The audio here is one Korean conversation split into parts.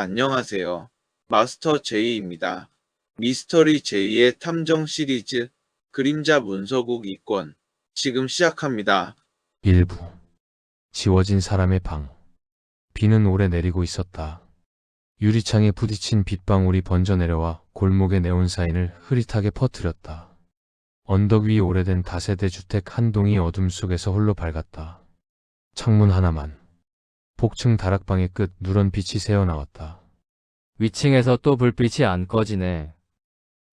안녕하세요. 마스터 제이입니다. 미스터리 제이의 탐정 시리즈 그림자 문서국 2권 지금 시작합니다. 일부 지워진 사람의 방. 비는 오래 내리고 있었다. 유리창에 부딪힌 빗방울이 번져 내려와 골목의 네온사인을 흐릿하게 퍼뜨렸다. 언덕 위 오래된 다세대 주택 한 동이 어둠 속에서 홀로 밝았다. 창문 하나만. 복층 다락방의 끝 누런 빛이 새어나왔다. 위층에서 또 불빛이 안 꺼지네.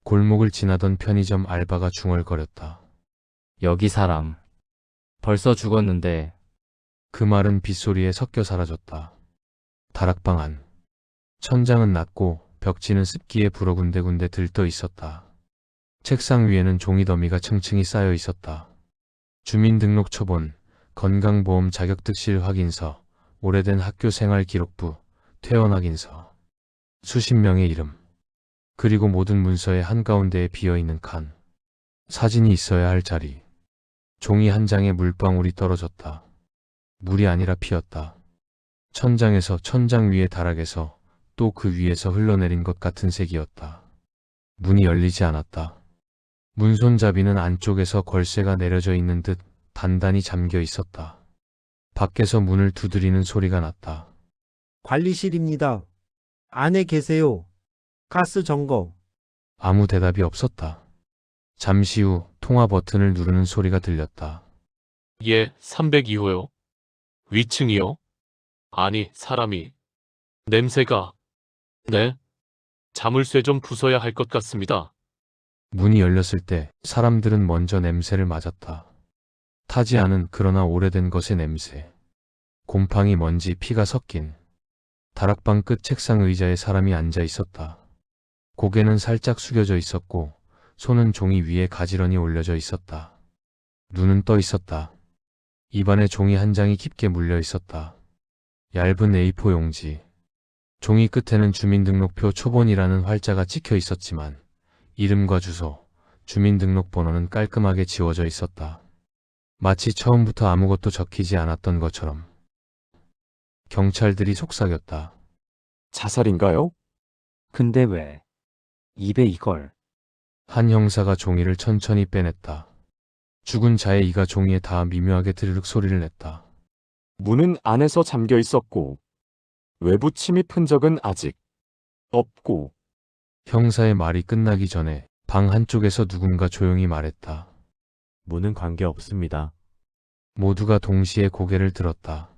골목을 지나던 편의점 알바가 중얼거렸다. 여기 사람. 벌써 죽었는데. 그 말은 빗소리에 섞여 사라졌다. 다락방 안. 천장은 낮고 벽지는 습기에 불어 군데군데 들떠 있었다. 책상 위에는 종이 더미가 층층이 쌓여 있었다. 주민등록 초본, 건강보험 자격득실 확인서, 오래된 학교 생활 기록부, 퇴원 확인서. 수십 명의 이름. 그리고 모든 문서의 한가운데에 비어있는 칸. 사진이 있어야 할 자리. 종이 한 장에 물방울이 떨어졌다. 물이 아니라 피였다. 천장에서 천장 위의 다락에서 또 그 위에서 흘러내린 것 같은 색이었다. 문이 열리지 않았다. 문손잡이는 안쪽에서 걸쇠가 내려져 있는 듯 단단히 잠겨 있었다. 밖에서 문을 두드리는 소리가 났다. 관리실입니다. 안에 계세요. 가스 점검. 아무 대답이 없었다. 잠시 후 통화 버튼을 누르는 소리가 들렸다. 예, 302호요. 위층이요? 아니, 사람이. 냄새가. 네? 자물쇠 좀 부숴야 할 것 같습니다. 문이 열렸을 때 사람들은 먼저 냄새를 맡았다. 타지 않은 그러나 오래된 것의 냄새. 곰팡이, 먼지, 피가 섞인. 다락방 끝 책상 의자에 사람이 앉아 있었다. 고개는 살짝 숙여져 있었고 손은 종이 위에 가지런히 올려져 있었다. 눈은 떠 있었다. 입안에 종이 한 장이 깊게 물려 있었다. 얇은 A4 용지. 종이 끝에는 주민등록표 초본이라는 활자가 찍혀 있었지만 이름과 주소, 주민등록번호는 깔끔하게 지워져 있었다. 마치 처음부터 아무것도 적히지 않았던 것처럼. 경찰들이 속삭였다. 자살인가요? 근데 왜? 입에 이걸. 한 형사가 종이를 천천히 빼냈다. 죽은 자의 이가 종이에 닿아 미묘하게 드르륵 소리를 냈다. 문은 안에서 잠겨 있었고 외부 침입 흔적은 아직 없고. 형사의 말이 끝나기 전에 방 한쪽에서 누군가 조용히 말했다. 문은 관계없습니다. 모두가 동시에 고개를 들었다.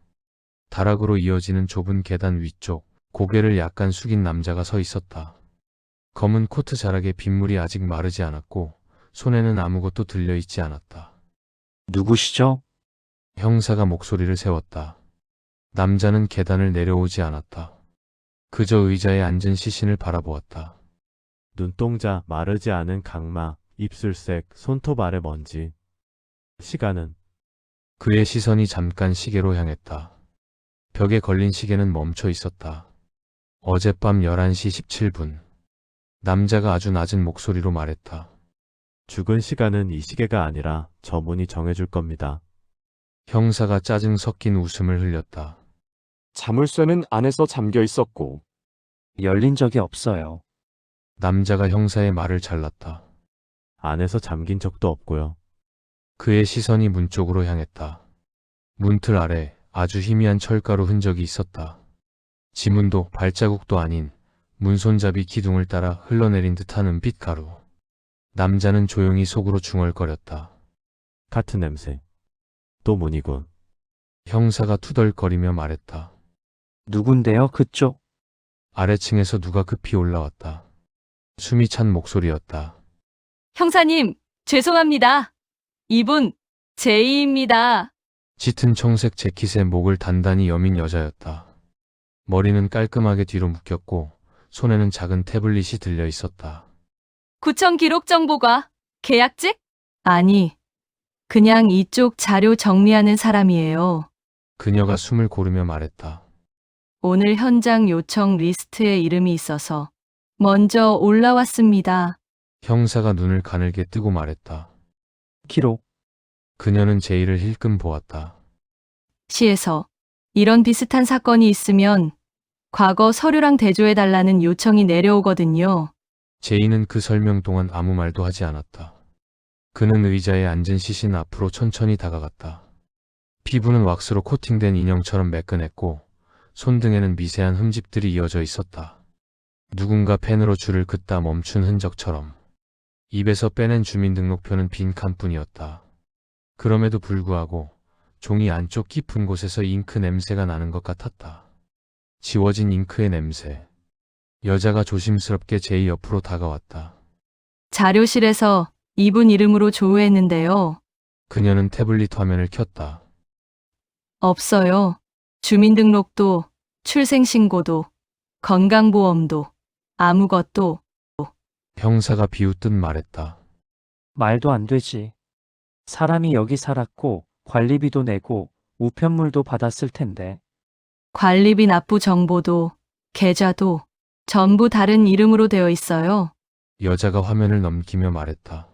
다락으로 이어지는 좁은 계단 위쪽, 고개를 약간 숙인 남자가 서 있었다. 검은 코트 자락에 빗물이 아직 마르지 않았고 손에는 아무것도 들려있지 않았다. 누구시죠? 형사가 목소리를 세웠다. 남자는 계단을 내려오지 않았다. 그저 의자에 앉은 시신을 바라보았다. 눈동자, 마르지 않은 각마, 입술색, 손톱 아래 먼지. 시간은 그의 시선이 잠깐 시계로 향했다. 벽에 걸린 시계는 멈춰 있었다. 어젯밤 11시 17분. 남자가 아주 낮은 목소리로 말했다. 죽은 시간은 이 시계가 아니라 저 문이 정해줄 겁니다. 형사가 짜증 섞인 웃음을 흘렸다. 자물쇠는 안에서 잠겨 있었고 열린 적이 없어요. 남자가 형사의 말을 잘랐다. 안에서 잠긴 적도 없고요. 그의 시선이 문 쪽으로 향했다. 문틀 아래 아주 희미한 철가루 흔적이 있었다. 지문도 발자국도 아닌 문손잡이 기둥을 따라 흘러내린 듯한 은빛 가루. 남자는 조용히 속으로 중얼거렸다. 같은 냄새. 또 문이군. 형사가 투덜거리며 말했다. 누군데요, 그쪽? 아래층에서 누가 급히 올라왔다. 숨이 찬 목소리였다. 형사님, 죄송합니다. 이분, 제이입니다. 짙은 청색 재킷에 목을 단단히 여민 여자였다. 머리는 깔끔하게 뒤로 묶였고 손에는 작은 태블릿이 들려 있었다. 구청 기록 정보과 계약직? 아니, 그냥 이쪽 자료 정리하는 사람이에요. 그녀가 숨을 고르며 말했다. 오늘 현장 요청 리스트에 이름이 있어서 먼저 올라왔습니다. 형사가 눈을 가늘게 뜨고 말했다. 기록. 그녀는 제이를 힐끔 보았다. 시에서 이런 비슷한 사건이 있으면 과거 서류랑 대조해달라는 요청이 내려오거든요. 제이는 그 설명 동안 아무 말도 하지 않았다. 그는 의자에 앉은 시신 앞으로 천천히 다가갔다. 피부는 왁스로 코팅된 인형처럼 매끈했고 손등에는 미세한 흠집들이 이어져 있었다. 누군가 펜으로 줄을 긋다 멈춘 흔적처럼. 입에서 빼낸 주민등록표는 빈 칸뿐이었다. 그럼에도 불구하고 종이 안쪽 깊은 곳에서 잉크 냄새가 나는 것 같았다. 지워진 잉크의 냄새. 여자가 조심스럽게 제이 옆으로 다가왔다. 자료실에서 이분 이름으로 조회했는데요. 그녀는 태블릿 화면을 켰다. 없어요. 주민등록도, 출생신고도, 건강보험도, 아무것도. 형사가 비웃듯 말했다. 말도 안 되지. 사람이 여기 살았고 관리비도 내고 우편물도 받았을 텐데. 관리비 납부 정보도, 계좌도 전부 다른 이름으로 되어 있어요. 여자가 화면을 넘기며 말했다.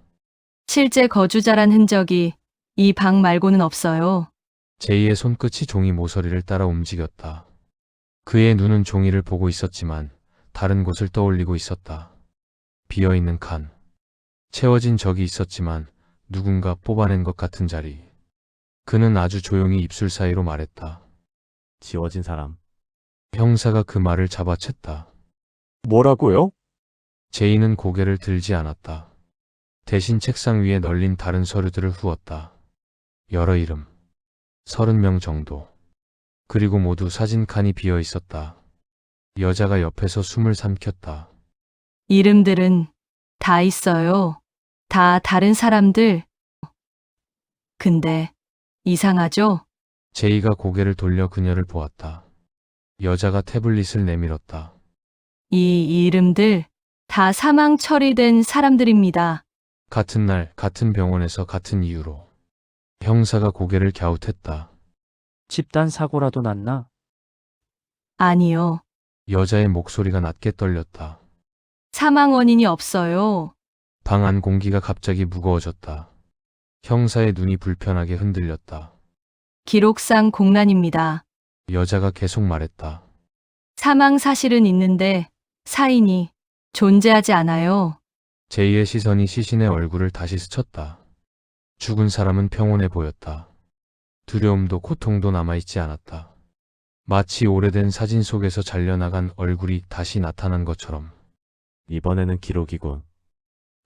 실제 거주자란 흔적이 이 방 말고는 없어요. 제이의 손끝이 종이 모서리를 따라 움직였다. 그의 눈은 종이를 보고 있었지만 다른 곳을 떠올리고 있었다. 비어있는 칸. 채워진 적이 있었지만 누군가 뽑아낸 것 같은 자리. 그는 아주 조용히 입술 사이로 말했다. 지워진 사람. 형사가 그 말을 잡아챘다. 뭐라고요? 제이는 고개를 들지 않았다. 대신 책상 위에 널린 다른 서류들을 후었다. 여러 이름. 30명 정도. 그리고 모두 사진 칸이 비어 있었다. 여자가 옆에서 숨을 삼켰다. 이름들은 다 있어요. 다 다른 사람들. 근데 이상하죠? 제이가 고개를 돌려 그녀를 보았다. 여자가 태블릿을 내밀었다. 이 이름들 다 사망 처리된 사람들입니다. 같은 날, 같은 병원에서 같은 이유로. 형사가 고개를 갸웃했다. 집단 사고라도 났나? 아니요. 여자의 목소리가 낮게 떨렸다. 사망 원인이 없어요. 방 안 공기가 갑자기 무거워졌다. 형사의 눈이 불편하게 흔들렸다. 기록상 공란입니다. 여자가 계속 말했다. 사망 사실은 있는데 사인이 존재하지 않아요. 제이의 시선이 시신의 얼굴을 다시 스쳤다. 죽은 사람은 평온해 보였다. 두려움도 고통도 남아있지 않았다. 마치 오래된 사진 속에서 잘려나간 얼굴이 다시 나타난 것처럼. 이번에는 기록이군.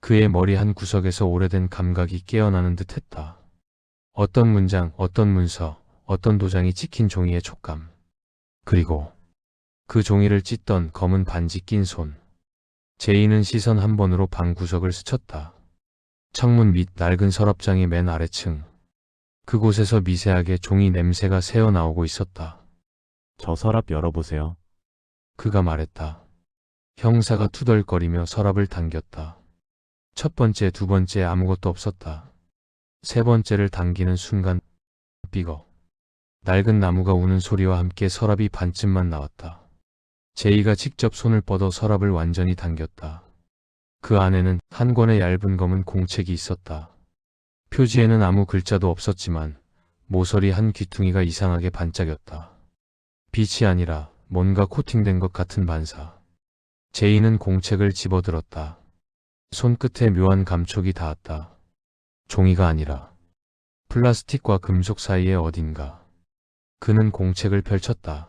그의 머리 한 구석에서 오래된 감각이 깨어나는 듯 했다. 어떤 문장, 어떤 문서, 어떤 도장이 찍힌 종이의 촉감. 그리고 그 종이를 찢던 검은 반지 낀 손. 제이는 시선 한 번으로 방 구석을 스쳤다. 창문 밑 낡은 서랍장의 맨 아래층. 그곳에서 미세하게 종이 냄새가 새어나오고 있었다. 저 서랍 열어보세요. 그가 말했다. 형사가 투덜거리며 서랍을 당겼다. 첫 번째, 두 번째 아무것도 없었다. 세 번째를 당기는 순간 삐걱. 낡은 나무가 우는 소리와 함께 서랍이 반쯤만 나왔다. 제이가 직접 손을 뻗어 서랍을 완전히 당겼다. 그 안에는 한 권의 얇은 검은 공책이 있었다. 표지에는 아무 글자도 없었지만 모서리 한 귀퉁이가 이상하게 반짝였다. 빛이 아니라 뭔가 코팅된 것 같은 반사. 제이는 공책을 집어들었다. 손끝에 묘한 감촉이 닿았다. 종이가 아니라 플라스틱과 금속 사이의 어딘가. 그는 공책을 펼쳤다.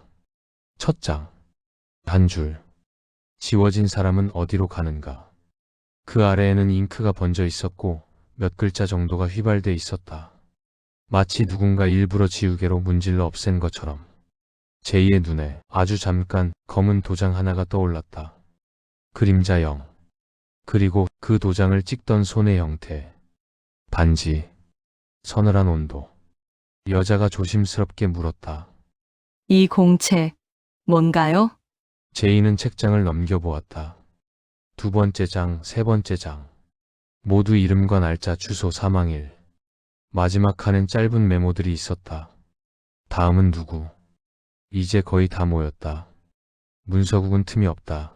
첫 장. 한 줄. 지워진 사람은 어디로 가는가. 그 아래에는 잉크가 번져 있었고 몇 글자 정도가 휘발돼 있었다. 마치 누군가 일부러 지우개로 문질러 없앤 것처럼. 제이의 눈에 아주 잠깐 검은 도장 하나가 떠올랐다. 그림자 0. 그리고 그 도장을 찍던 손의 형태. 반지. 서늘한 온도. 여자가 조심스럽게 물었다. 이 공책 뭔가요? 제이는 책장을 넘겨보았다. 두 번째 장, 세 번째 장. 모두 이름과 날짜, 주소, 사망일. 마지막 칸엔 짧은 메모들이 있었다. 다음은 누구? 이제 거의 다 모였다. 문서국은 틈이 없다.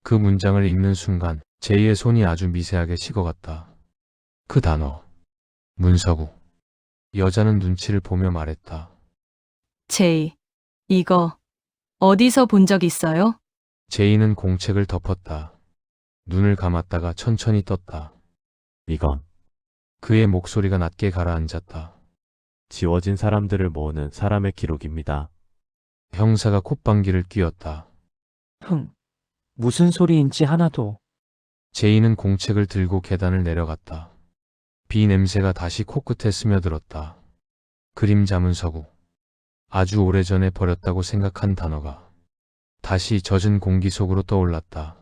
그 문장을 읽는 순간 제이의 손이 아주 미세하게 식어갔다. 그 단어. 문서국. 여자는 눈치를 보며 말했다. 제이, 이거 어디서 본 적 있어요? 제이는 공책을 덮었다. 눈을 감았다가 천천히 떴다. 이건 그의 목소리가 낮게 가라앉았다. 지워진 사람들을 모으는 사람의 기록입니다. 형사가 콧방귀를 뀌었다. 무슨 소리인지 하나도. 제이는 공책을 들고 계단을 내려갔다. 비 냄새가 다시 코끝에 스며들었다. 그림자 문서국. 아주 오래전에 버렸다고 생각한 단어가 다시 젖은 공기 속으로 떠올랐다.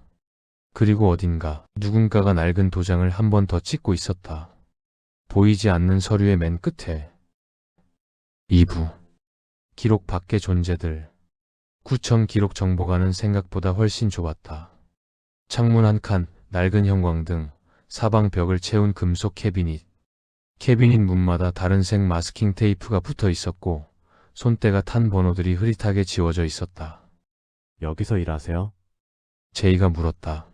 그리고 어딘가 누군가가 낡은 도장을 한 번 더 찍고 있었다. 보이지 않는 서류의 맨 끝에 2부 기록 밖의 존재들. 구청 기록 정보관은 생각보다 훨씬 좁았다. 창문 한 칸, 낡은 형광등, 사방 벽을 채운 금속 캐비닛. 캐비닛 문마다 다른 색 마스킹 테이프가 붙어 있었고 손때가 탄 번호들이 흐릿하게 지워져 있었다. 여기서 일하세요? 제이가 물었다.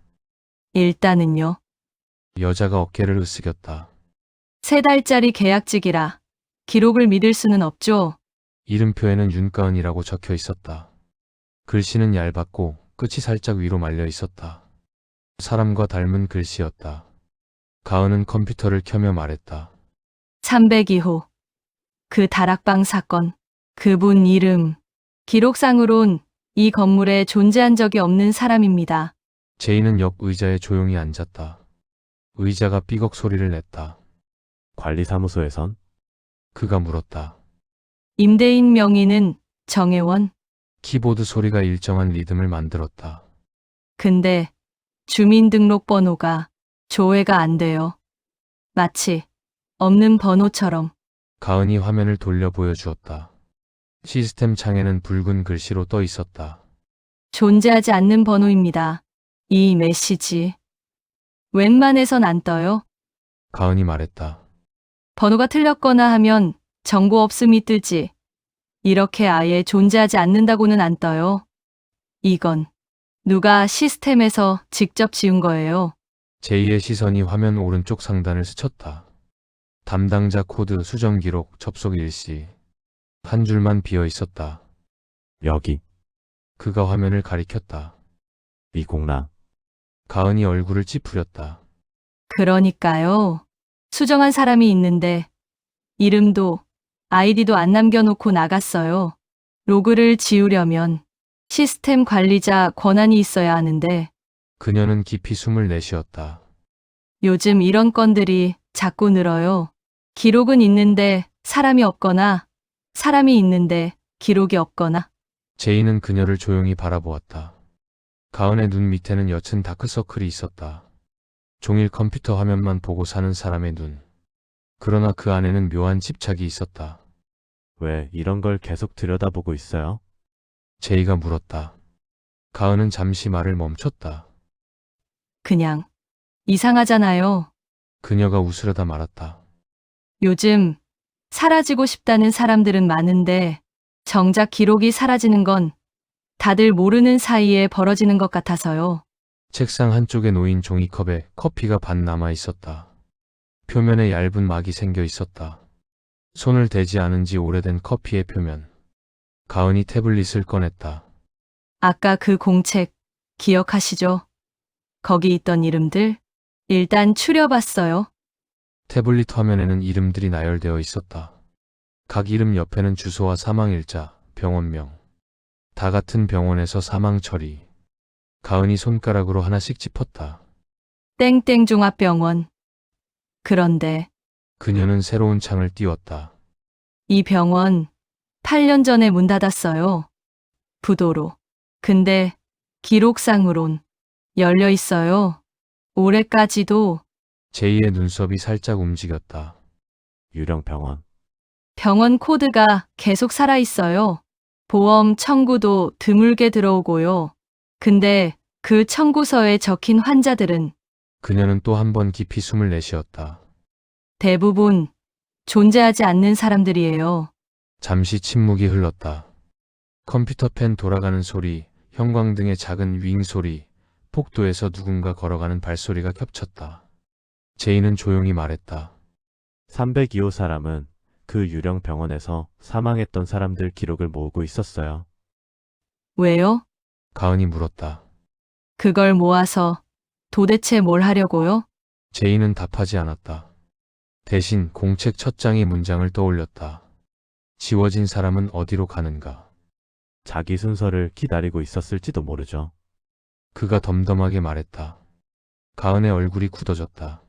일단은요. 여자가 어깨를 으쓱였다. 3달짜리 계약직이라 기록을 믿을 수는 없죠. 이름표에는 윤가은이라고 적혀 있었다. 글씨는 얇았고 끝이 살짝 위로 말려 있었다. 사람과 닮은 글씨였다. 가은은 컴퓨터를 켜며 말했다. 302호. 그 다락방 사건. 그분 이름. 기록상으론 이 건물에 존재한 적이 없는 사람입니다. 제이는 옆 의자에 조용히 앉았다. 의자가 삐걱 소리를 냈다. 관리사무소에선? 그가 물었다. 임대인 명의는 정혜원. 키보드 소리가 일정한 리듬을 만들었다. 근데 주민등록번호가 조회가 안 돼요. 마치 없는 번호처럼. 가은이 화면을 돌려 보여주었다. 시스템 창에는 붉은 글씨로 떠 있었다. 존재하지 않는 번호입니다. 이 메시지. 웬만해선 안 떠요. 가은이 말했다. 번호가 틀렸거나 하면 정보 없음이 뜨지. 이렇게 아예 존재하지 않는다고는 안 떠요. 이건 누가 시스템에서 직접 지운 거예요. 제이의 시선이 화면 오른쪽 상단을 스쳤다. 담당자 코드, 수정 기록, 접속 일시. 한 줄만 비어 있었다. 여기 그가 화면을 가리켰다. 이공라. 가은이 얼굴을 찌푸렸다. 그러니까요. 수정한 사람이 있는데 이름도 아이디도 안 남겨놓고 나갔어요. 로그를 지우려면 시스템 관리자 권한이 있어야 하는데 그녀는 깊이 숨을 내쉬었다. 요즘 이런 건들이 자꾸 늘어요. 기록은 있는데 사람이 없거나 사람이 있는데 기록이 없거나. 제이는 그녀를 조용히 바라보았다. 가은의 눈 밑에는 여친 다크서클이 있었다. 종일 컴퓨터 화면만 보고 사는 사람의 눈. 그러나 그 안에는 묘한 집착이 있었다. 왜 이런 걸 계속 들여다보고 있어요? 제이가 물었다. 가은은 잠시 말을 멈췄다. 그냥 이상하잖아요. 그녀가 웃으려다 말았다. 요즘 사라지고 싶다는 사람들은 많은데 정작 기록이 사라지는 건 다들 모르는 사이에 벌어지는 것 같아서요. 책상 한쪽에 놓인 종이컵에 커피가 반 남아 있었다. 표면에 얇은 막이 생겨 있었다. 손을 대지 않은 지 오래된 커피의 표면. 가은이 태블릿을 꺼냈다. 아까 그 공책 기억하시죠? 거기 있던 이름들 일단 추려봤어요. 태블릿 화면에는 이름들이 나열되어 있었다. 각 이름 옆에는 주소와 사망일자, 병원명. 다 같은 병원에서 사망 처리. 가은이 손가락으로 하나씩 짚었다. 땡땡 종합병원. 그런데 그녀는 새로운 창을 띄웠다. 이 병원 8년 전에 문 닫았어요. 부도로. 근데 기록상으론 열려 있어요. 올해까지도. 제이의 눈썹이 살짝 움직였다. 유령병원. 병원 코드가 계속 살아 있어요. 보험 청구도 드물게 들어오고요. 근데 그 청구서에 적힌 환자들은 그녀는 또 한 번 깊이 숨을 내쉬었다. 대부분 존재하지 않는 사람들이에요. 잠시 침묵이 흘렀다. 컴퓨터 펜 돌아가는 소리, 형광등의 작은 윙 소리, 복도에서 누군가 걸어가는 발소리가 겹쳤다. 제이는 조용히 말했다. 302호 사람은 그 유령병원에서 사망했던 사람들 기록을 모으고 있었어요. 왜요? 가은이 물었다. 그걸 모아서 도대체 뭘 하려고요? 제이는 답하지 않았다. 대신 공책 첫 장의 문장을 떠올렸다. 지워진 사람은 어디로 가는가? 자기 순서를 기다리고 있었을지도 모르죠. 그가 덤덤하게 말했다. 가은의 얼굴이 굳어졌다.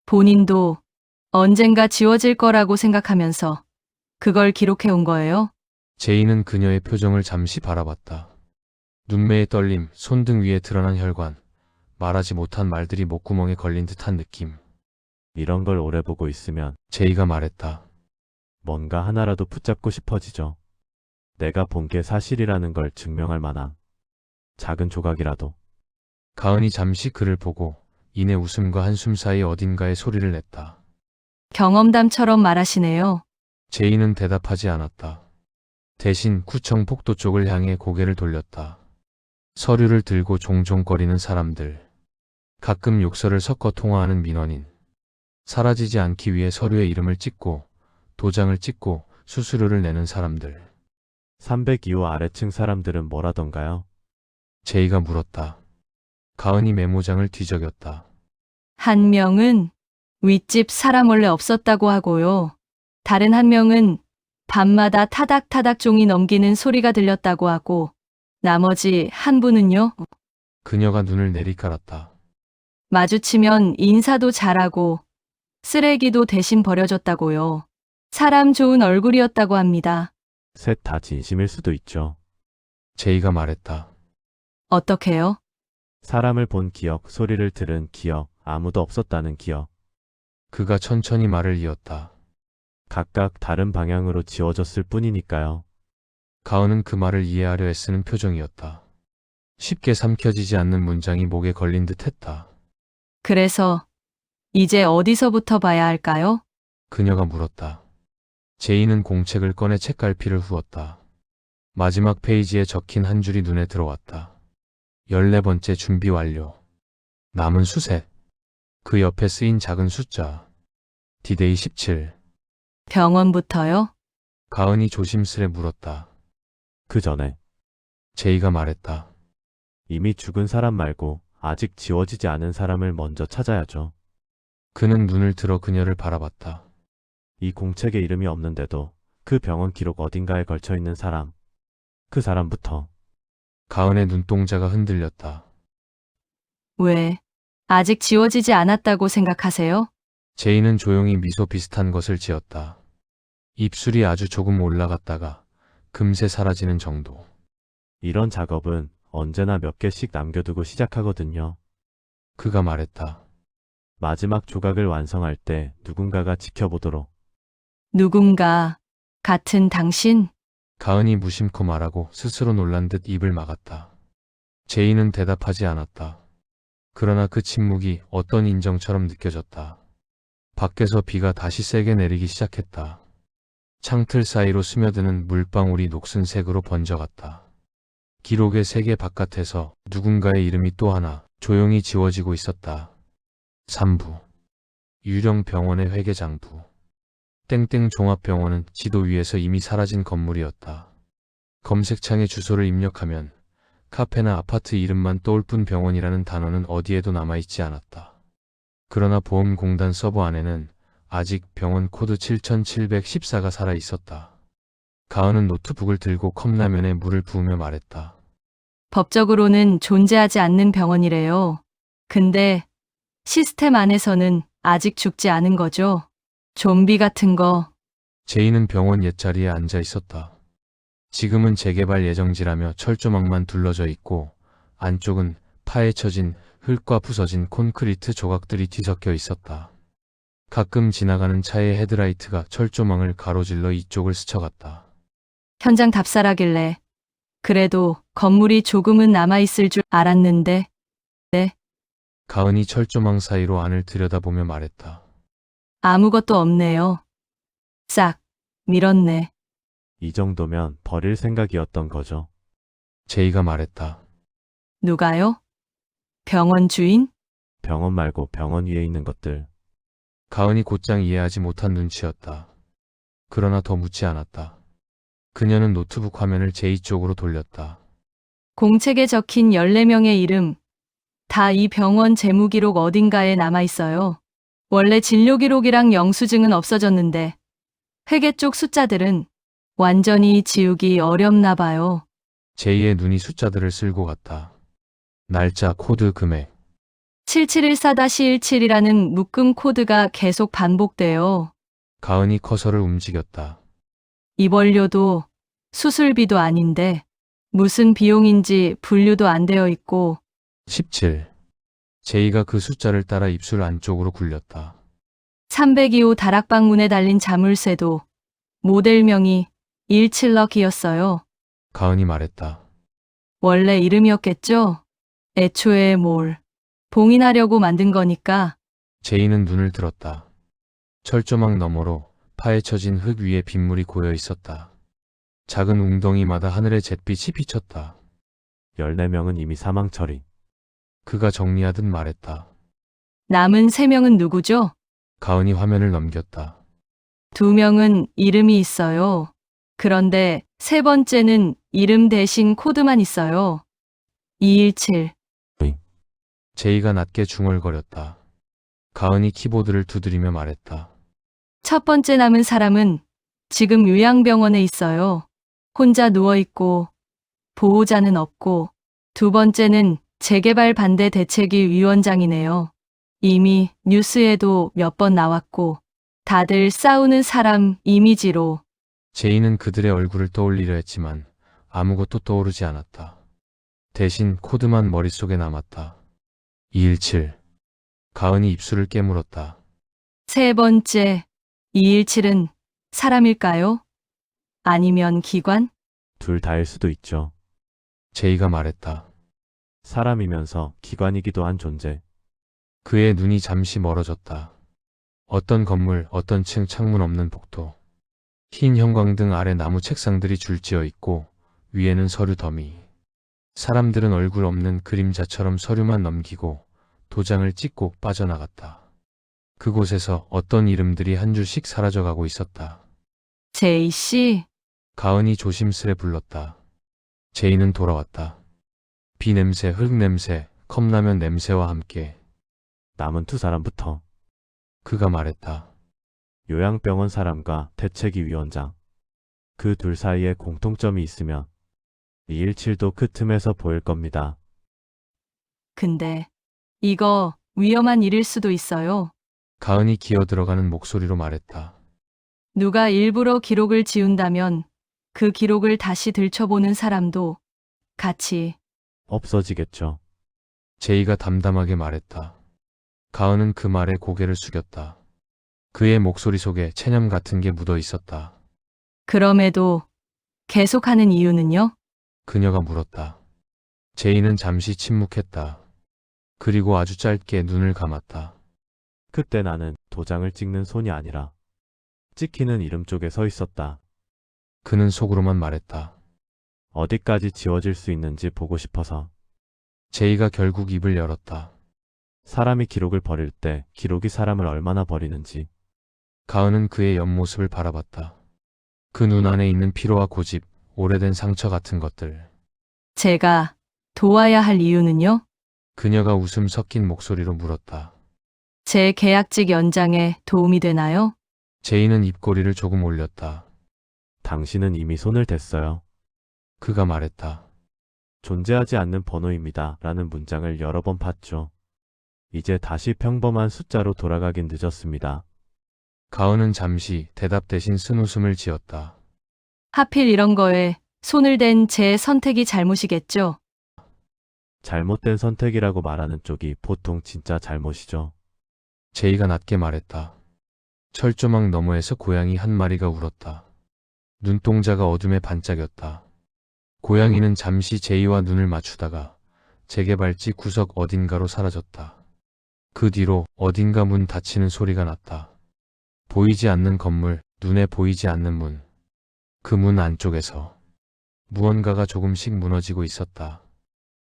본인도 언젠가 지워질 거라고 생각하면서 그걸 기록해 온 거예요? 제이는 그녀의 표정을 잠시 바라봤다. 눈매의 떨림, 손등 위에 드러난 혈관, 말하지 못한 말들이 목구멍에 걸린 듯한 느낌. 이런 걸 오래 보고 있으면 제이가 말했다. 뭔가 하나라도 붙잡고 싶어지죠. 내가 본 게 사실이라는 걸 증명할 만한 작은 조각이라도. 가은이 잠시 그를 보고 이내 웃음과 한숨 사이 어딘가에 소리를 냈다. 경험담처럼 말하시네요. 제이는 대답하지 않았다. 대신 구청 복도 쪽을 향해 고개를 돌렸다. 서류를 들고 종종거리는 사람들. 가끔 욕설을 섞어 통화하는 민원인. 사라지지 않기 위해 서류에 이름을 찍고 도장을 찍고 수수료를 내는 사람들. 302호 아래층 사람들은 뭐라던가요? 제이가 물었다. 가은이 메모장을 뒤적였다. 한 명은 윗집 사람 원래 없었다고 하고요. 다른 한 명은 밤마다 타닥타닥 종이 넘기는 소리가 들렸다고 하고, 나머지 한 분은요, 그녀가 눈을 내리깔았다. 마주치면 인사도 잘하고 쓰레기도 대신 버려줬다고요. 사람 좋은 얼굴이었다고 합니다. 셋 다 진심일 수도 있죠. 제이가 말했다. 어떻게요? 사람을 본 기억, 소리를 들은 기억, 아무도 없었다는 기억. 그가 천천히 말을 이었다. 각각 다른 방향으로 지워졌을 뿐이니까요. 가은은 그 말을 이해하려 애쓰는 표정이었다. 쉽게 삼켜지지 않는 문장이 목에 걸린 듯 했다. 그래서 이제 어디서부터 봐야 할까요? 그녀가 물었다. 제이는 공책을 꺼내 책갈피를 후었다. 마지막 페이지에 적힌 한 줄이 눈에 들어왔다. 14번째 준비 완료. 남은 수색. 그 옆에 쓰인 작은 숫자. 디데이 17. 병원부터요? 가은이 조심스레 물었다. 그 전에 제이가 말했다. 이미 죽은 사람 말고 아직 지워지지 않은 사람을 먼저 찾아야죠. 그는 눈을 들어 그녀를 바라봤다. 이 공책에 이름이 없는데도 그 병원 기록 어딘가에 걸쳐 있는 사람. 그 사람부터. 가은의 눈동자가 흔들렸다. 왜? 아직 지워지지 않았다고 생각하세요? 제이는 조용히 미소 비슷한 것을 지었다. 입술이 아주 조금 올라갔다가 금세 사라지는 정도. 이런 작업은 언제나 몇 개씩 남겨두고 시작하거든요. 그가 말했다. 마지막 조각을 완성할 때 누군가가 지켜보도록. 누군가 같은 당신? 가은이 무심코 말하고 스스로 놀란 듯 입을 막았다. 제이는 대답하지 않았다. 그러나 그 침묵이 어떤 인정처럼 느껴졌다. 밖에서 비가 다시 세게 내리기 시작했다. 창틀 사이로 스며드는 물방울이 녹슨 색으로 번져갔다. 기록의 세계 바깥에서 누군가의 이름이 또 하나 조용히 지워지고 있었다. 3부. 유령병원의 회계장부. 땡땡 종합병원은 지도 위에서 이미 사라진 건물이었다. 검색창에 주소를 입력하면 카페나 아파트 이름만 떠올 뿐 병원이라는 단어는 어디에도 남아있지 않았다. 그러나 보험공단 서버 안에는 아직 병원 코드 7714가 살아있었다. 가은은 노트북을 들고 컵라면에 물을 부으며 말했다. 법적으로는 존재하지 않는 병원이래요. 근데 시스템 안에서는 아직 죽지 않은 거죠. 좀비 같은 거. 제이는 병원 옛자리에 앉아 있었다. 지금은 재개발 예정지라며 철조망만 둘러져 있고 안쪽은 파헤쳐진 흙과 부서진 콘크리트 조각들이 뒤섞여 있었다. 가끔 지나가는 차의 헤드라이트가 철조망을 가로질러 이쪽을 스쳐갔다. 현장 답사라길래 그래도 건물이 조금은 남아있을 줄 알았는데. 가은이 철조망 사이로 안을 들여다보며 말했다. 아무것도 없네요. 싹 밀었네. 이 정도면 버릴 생각이었던 거죠. 제이가 말했다. 누가요? 병원 주인? 병원 말고 병원 위에 있는 것들. 가은이 곧장 이해하지 못한 눈치였다. 그러나 더 묻지 않았다. 그녀는 노트북 화면을 제이 쪽으로 돌렸다. 공책에 적힌 14명의 이름. 다 이 병원 재무 기록 어딘가에 남아 있어요. 원래 진료 기록이랑 영수증은 없어졌는데 회계 쪽 숫자들은 완전히 지우기 어렵나 봐요. 제이의 눈이 숫자들을 쓸고 갔다. 날짜, 코드, 금액. 7714-17이라는 묶음 코드가 계속 반복돼요. 가은이 커서를 움직였다. 입원료도 수술비도 아닌데 무슨 비용인지 분류도 안 되어 있고 17. 제이가 그 숫자를 따라 입술 안쪽으로 굴렸다. 302호 다락방 문에 달린 자물쇠도 모델명이 17럭이었어요. 가은이 말했다. 원래 이름이었겠죠? 애초에 뭘 봉인하려고 만든 거니까. 제이는 눈을 들었다. 철조망 너머로 파헤쳐진 흙 위에 빗물이 고여 있었다. 작은 웅덩이마다 하늘의 잿빛이 비쳤다. 14명은 이미 사망 처리. 그가 정리하듯 말했다. 남은 3명은 누구죠? 가은이 화면을 넘겼다. 2명은 이름이 있어요. 그런데 3번째는 이름 대신 코드만 있어요. 217. 제이가 낮게 중얼거렸다. 가은이 키보드를 두드리며 말했다. 첫 번째 남은 사람은 지금 요양병원에 있어요. 혼자 누워있고 보호자는 없고. 두 번째는 재개발 반대 대책위 위원장이네요. 이미 뉴스에도 몇 번 나왔고 다들 싸우는 사람 이미지로. 제이는 그들의 얼굴을 떠올리려 했지만 아무것도 떠오르지 않았다. 대신 코드만 머릿속에 남았다. 217. 가은이 입술을 깨물었다. 세 번째, 217은 사람일까요? 아니면 기관? 둘 다일 수도 있죠. 제이가 말했다. 사람이면서 기관이기도 한 존재. 그의 눈이 잠시 멀어졌다. 어떤 건물, 어떤 층 창문 없는 복도. 흰 형광등 아래 나무 책상들이 줄지어 있고 위에는 서류 더미. 사람들은 얼굴 없는 그림자처럼 서류만 넘기고 도장을 찍고 빠져나갔다. 그곳에서 어떤 이름들이 한 줄씩 사라져가고 있었다. 제이 씨, 가은이 조심스레 불렀다. 제이는 돌아왔다. 비 냄새, 흙 냄새, 컵라면 냄새와 함께. 남은 2사람부터. 그가 말했다. 요양병원 사람과 대책위 위원장. 그 둘 사이에 공통점이 있으면 217도 그 틈에서 보일 겁니다. 근데 이거 위험한 일일 수도 있어요. 가은이 기어들어가는 목소리로 말했다. 누가 일부러 기록을 지운다면 그 기록을 다시 들춰보는 사람도 같이. 없어지겠죠. 제이가 담담하게 말했다. 가은은 그 말에 고개를 숙였다. 그의 목소리 속에 체념 같은 게 묻어 있었다. 그럼에도 계속하는 이유는요? 그녀가 물었다. 제이는 잠시 침묵했다. 그리고 아주 짧게 눈을 감았다. 그때 나는 도장을 찍는 손이 아니라 찍히는 이름 쪽에 서 있었다. 그는 속으로만 말했다. 어디까지 지워질 수 있는지 보고 싶어서. 제이가 결국 입을 열었다. 사람이 기록을 버릴 때 기록이 사람을 얼마나 버리는지. 가은은 그의 옆모습을 바라봤다. 그 눈 안에 있는 피로와 고집, 오래된 상처 같은 것들. 제가 도와야 할 이유는요? 그녀가 웃음 섞인 목소리로 물었다. 제 계약직 연장에 도움이 되나요? 제이는 입꼬리를 조금 올렸다. 당신은 이미 손을 댔어요. 그가 말했다. 존재하지 않는 번호입니다. 라는 문장을 여러 번 봤죠. 이제 다시 평범한 숫자로 돌아가긴 늦었습니다. 가은은 잠시 대답 대신 쓴웃음을 지었다. 하필 이런 거에 손을 댄 제 선택이 잘못이겠죠? 잘못된 선택이라고 말하는 쪽이 보통 진짜 잘못이죠. 제이가 낮게 말했다. 철조망 너머에서 고양이 한 마리가 울었다. 눈동자가 어둠에 반짝였다. 고양이는 잠시 제이와 눈을 맞추다가 재개발지 구석 어딘가로 사라졌다. 그 뒤로 어딘가 문 닫히는 소리가 났다. 보이지 않는 건물, 눈에 보이지 않는 문. 그 문 안쪽에서 무언가가 조금씩 무너지고 있었다.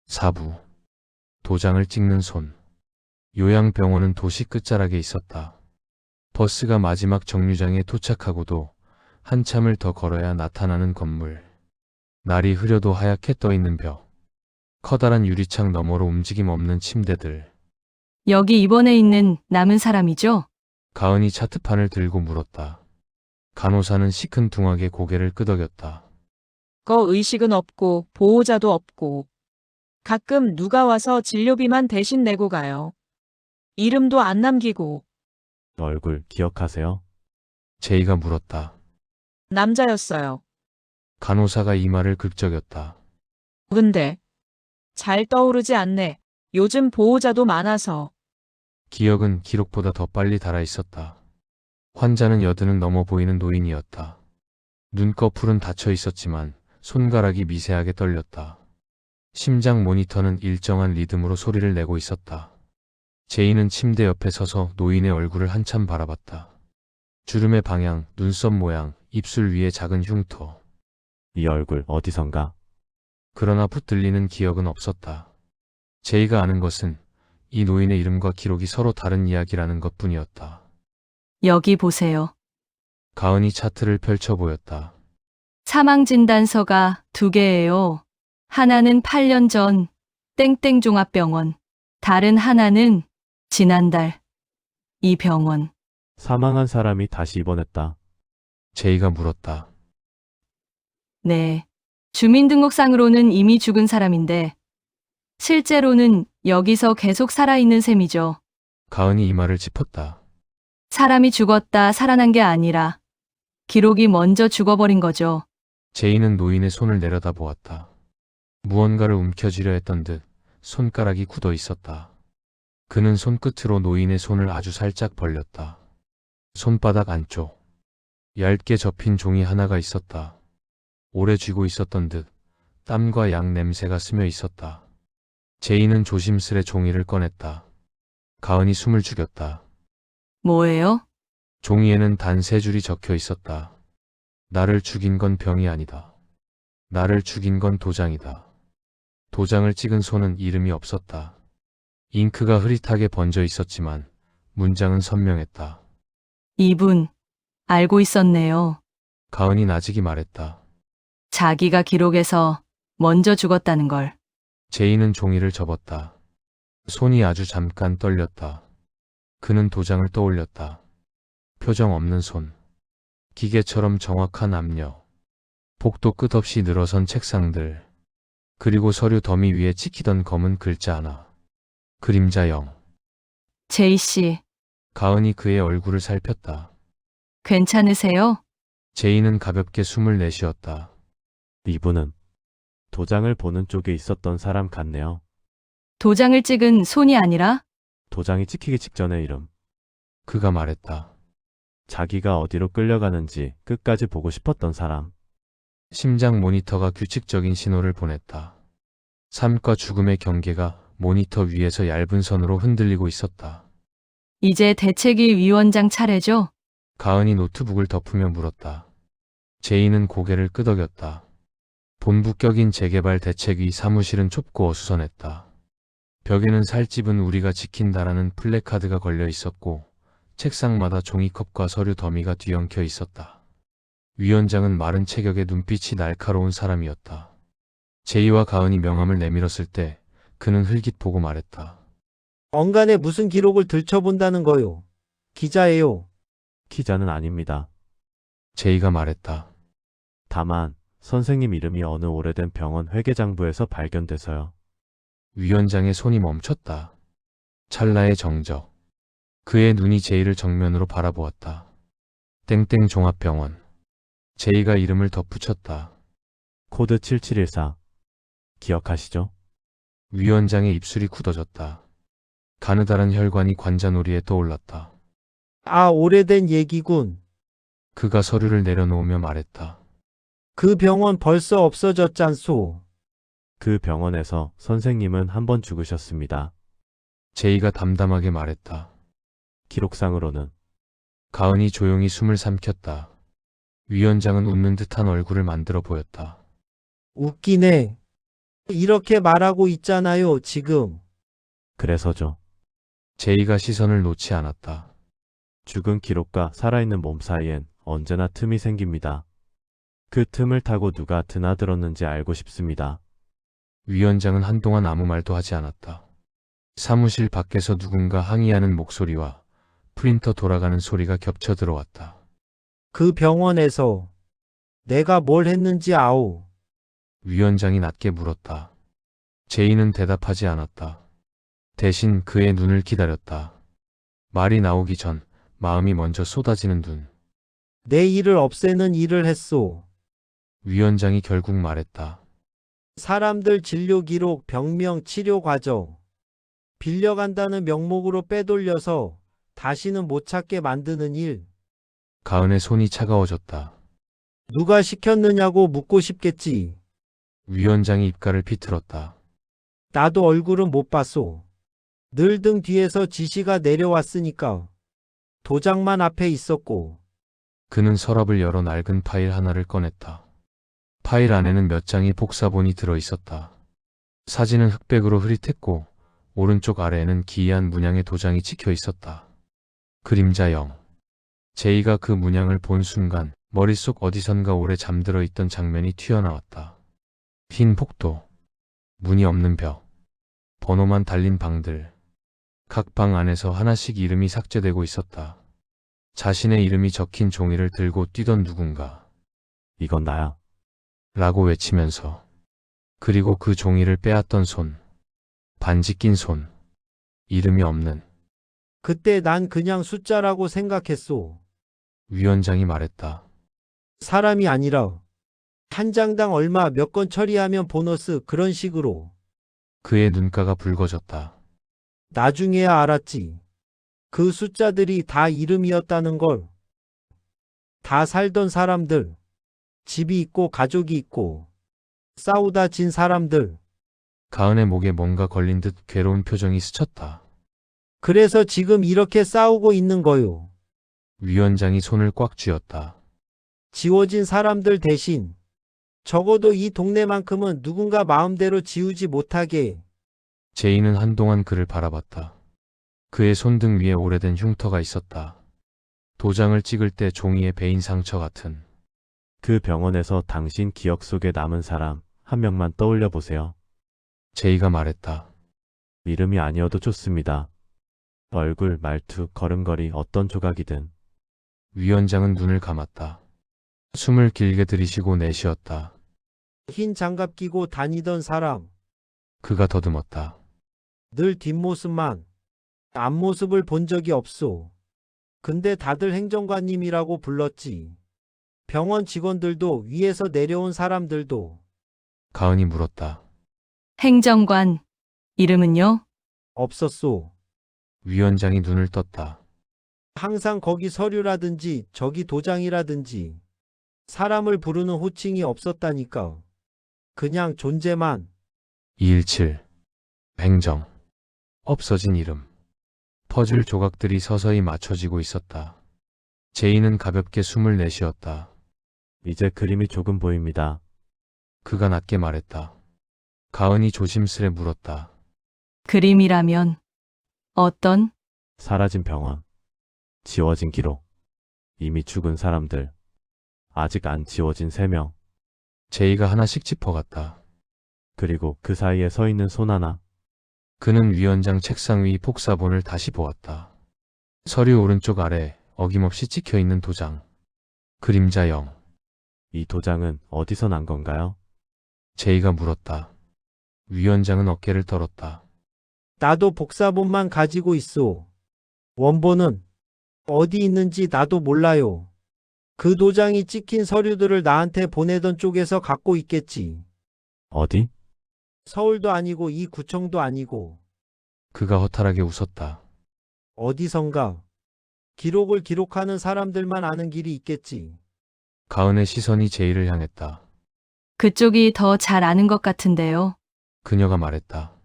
사부. 도장을 찍는 손. 요양병원은 도시 끝자락에 있었다. 버스가 마지막 정류장에 도착하고도 한참을 더 걸어야 나타나는 건물. 날이 흐려도 하얗게 떠있는 벽. 커다란 유리창 너머로 움직임 없는 침대들. 여기 입원해 있는 남은 사람이죠? 가은이 차트판을 들고 물었다. 간호사는 시큰둥하게 고개를 끄덕였다. 거 의식은 없고 보호자도 없고 가끔 누가 와서 진료비만 대신 내고 가요. 이름도 안 남기고. 얼굴 기억하세요? 제이가 물었다. 남자였어요. 간호사가 이마를 긁적였다. 근데 잘 떠오르지 않네. 요즘 보호자도 많아서. 기억은 기록보다 더 빨리 달아 있었다. 환자는 여든은 넘어 보이는 노인이었다. 눈꺼풀은 닫혀 있었지만 손가락이 미세하게 떨렸다. 심장 모니터는 일정한 리듬으로 소리를 내고 있었다. 제이는 침대 옆에 서서 노인의 얼굴을 한참 바라봤다. 주름의 방향, 눈썹 모양, 입술 위에 작은 흉터. 이 얼굴 어디선가? 그러나 붙들리는 기억은 없었다. 제이가 아는 것은 이 노인의 이름과 기록이 서로 다른 이야기라는 것뿐이었다. 여기 보세요. 가은이 차트를 펼쳐 보였다. 사망진단서가 2개예요. 하나는 8년 전 땡땡 종합병원. 다른 하나는 지난달 이 병원. 사망한 사람이 다시 입원했다. 제이가 물었다. 네. 주민등록상으로는 이미 죽은 사람인데 실제로는 여기서 계속 살아있는 셈이죠. 가은이 이마를 짚었다. 사람이 죽었다 살아난 게 아니라 기록이 먼저 죽어버린 거죠. 제이는 노인의 손을 내려다 보았다. 무언가를 움켜쥐려 했던 듯 손가락이 굳어 있었다. 그는 손끝으로 노인의 손을 아주 살짝 벌렸다. 손바닥 안쪽 얇게 접힌 종이 하나가 있었다. 오래 쥐고 있었던 듯 땀과 약 냄새가 스며 있었다. 제이는 조심스레 종이를 꺼냈다. 가은이 숨을 죽였다. 뭐예요? 종이에는 단 3줄이 적혀 있었다. 나를 죽인 건 병이 아니다. 나를 죽인 건 도장이다. 도장을 찍은 손은 이름이 없었다. 잉크가 흐릿하게 번져 있었지만 문장은 선명했다. 이분 알고 있었네요. 가은이 나직이 말했다. 자기가 기록에서 먼저 죽었다는 걸. 제이는 종이를 접었다. 손이 아주 잠깐 떨렸다. 그는 도장을 떠올렸다. 표정 없는 손. 기계처럼 정확한 압력. 복도 끝없이 늘어선 책상들. 그리고 서류 더미 위에 찍히던 검은 글자 하나. 그림자 0. 제이 씨, 가은이 그의 얼굴을 살폈다. 괜찮으세요? 제이는 가볍게 숨을 내쉬었다. 이분은 도장을 보는 쪽에 있었던 사람 같네요. 도장을 찍은 손이 아니라 도장이 찍히기 직전의 이름. 그가 말했다. 자기가 어디로 끌려가는지 끝까지 보고 싶었던 사람. 심장 모니터가 규칙적인 신호를 보냈다. 삶과 죽음의 경계가 모니터 위에서 얇은 선으로 흔들리고 있었다. 이제 대책위 위원장 차례죠? 가은이 노트북을 덮으며 물었다. 제이는 고개를 끄덕였다. 본부격인 재개발 대책위 사무실은 좁고 어수선했다. 벽에는 살집은 우리가 지킨다라는 플래카드가 걸려 있었고 책상마다 종이컵과 서류 더미가 뒤엉켜 있었다. 위원장은 마른 체격에 눈빛이 날카로운 사람이었다. 제이와 가은이 명함을 내밀었을 때 그는 흘깃 보고 말했다. 언간에 무슨 기록을 들춰본다는 거요. 기자예요. 기자는 아닙니다. 제이가 말했다. 다만 선생님 이름이 어느 오래된 병원 회계장부에서 발견돼서요. 위원장의 손이 멈췄다. 찰나의 정적. 그의 눈이 제이를 정면으로 바라보았다. 땡땡 종합병원. 제이가 이름을 덧붙였다. 코드 7714. 기억하시죠? 위원장의 입술이 굳어졌다. 가느다란 혈관이 관자놀이에 떠올랐다. 아, 오래된 얘기군. 그가 서류를 내려놓으며 말했다. 그 병원 벌써 없어졌잖소. 그 병원에서 선생님은 한 번 죽으셨습니다. 제이가 담담하게 말했다. 기록상으로는. 가은이 조용히 숨을 삼켰다. 위원장은 웃는 듯한 얼굴을 만들어 보였다. 웃기네. 이렇게 말하고 있잖아요, 지금. 그래서죠. 제이가 시선을 놓지 않았다. 죽은 기록과 살아있는 몸 사이엔 언제나 틈이 생깁니다. 그 틈을 타고 누가 드나들었는지 알고 싶습니다. 위원장은 한동안 아무 말도 하지 않았다. 사무실 밖에서 누군가 항의하는 목소리와 프린터 돌아가는 소리가 겹쳐 들어왔다. 그 병원에서 내가 뭘 했는지 아오. 위원장이 낮게 물었다. 제이는 대답하지 않았다. 대신 그의 눈을 기다렸다. 말이 나오기 전 마음이 먼저 쏟아지는 눈. 내 일을 없애는 일을 했소. 위원장이 결국 말했다. 사람들 진료 기록, 병명, 치료 과정. 빌려간다는 명목으로 빼돌려서 다시는 못 찾게 만드는 일. 가은의 손이 차가워졌다. 누가 시켰느냐고 묻고 싶겠지. 위원장이 입가를 비틀었다. 나도 얼굴은 못 봤소. 늘 등 뒤에서 지시가 내려왔으니까. 도장만 앞에 있었고. 그는 서랍을 열어 낡은 파일 하나를 꺼냈다. 파일 안에는 몇 장의 복사본이 들어 있었다. 사진은 흑백으로 흐릿했고 오른쪽 아래에는 기이한 문양의 도장이 찍혀 있었다. 그림자 0. 제이가 그 문양을 본 순간 머릿속 어디선가 오래 잠들어 있던 장면이 튀어나왔다. 흰 복도, 문이 없는 벽, 번호만 달린 방들. 각 방 안에서 하나씩 이름이 삭제되고 있었다. 자신의 이름이 적힌 종이를 들고 뛰던 누군가. 이건 나야. 라고 외치면서. 그리고 그 종이를 빼앗던 손. 반지 낀 손. 이름이 없는. 그때 난 그냥 숫자라고 생각했소. 위원장이 말했다. 사람이 아니라 한 장당 얼마 몇 건 처리하면 보너스 그런 식으로. 그의 눈가가 붉어졌다. 나중에야 알았지. 그 숫자들이 다 이름이었다는 걸. 다 살던 사람들. 집이 있고 가족이 있고. 싸우다 진 사람들. 가은의 목에 뭔가 걸린 듯 괴로운 표정이 스쳤다. 그래서 지금 이렇게 싸우고 있는 거요. 위원장이 손을 꽉 쥐었다. 지워진 사람들 대신 적어도 이 동네만큼은 누군가 마음대로 지우지 못하게. 제이는 한동안 그를 바라봤다. 그의 손등 위에 오래된 흉터가 있었다. 도장을 찍을 때 종이에 베인 상처 같은. 그 병원에서 당신 기억 속에 남은 사람 한 명만 떠올려 보세요. 제이가 말했다. 이름이 아니어도 좋습니다. 얼굴, 말투, 걸음걸이 어떤 조각이든. 위원장은 눈을 감았다. 숨을 길게 들이쉬고 내쉬었다. 흰 장갑 끼고 다니던 사람. 그가 더듬었다. 늘 뒷모습만. 앞모습을 본 적이 없소. 근데 다들 행정관님이라고 불렀지. 병원 직원들도 위에서 내려온 사람들도. 가은이 물었다. 행정관. 이름은요? 없었소. 위원장이 눈을 떴다. 항상 거기 서류라든지 저기 도장이라든지 사람을 부르는 호칭이 없었다니까. 그냥 존재만. 217. 행정. 없어진 이름. 퍼즐 조각들이 서서히 맞춰지고 있었다. 제이는 가볍게 숨을 내쉬었다. 이제 그림이 조금 보입니다. 그가 낮게 말했다. 가은이 조심스레 물었다. 그림이라면 어떤? 사라진 병원. 지워진 기록. 이미 죽은 사람들. 아직 안 지워진 3명. 제이가 하나씩 짚어갔다. 그리고 그 사이에 서 있는 손 하나. 그는 위원장 책상 위 복사본을 다시 보았다. 서류 오른쪽 아래 어김없이 찍혀있는 도장. 그림자 0. 이 도장은 어디서 난 건가요? 제이가 물었다. 위원장은 어깨를 떨었다. 나도 복사본만 가지고 있어. 원본은 어디 있는지 나도 몰라요. 그 도장이 찍힌 서류들을 나한테 보내던 쪽에서 갖고 있겠지. 어디? 서울도 아니고 이 구청도 아니고. 그가 허탈하게 웃었다. 어디선가. 기록을 기록하는 사람들만 아는 길이 있겠지. 가은의 시선이 제이를 향했다. 그쪽이 더 잘 아는 것 같은데요. 그녀가 말했다.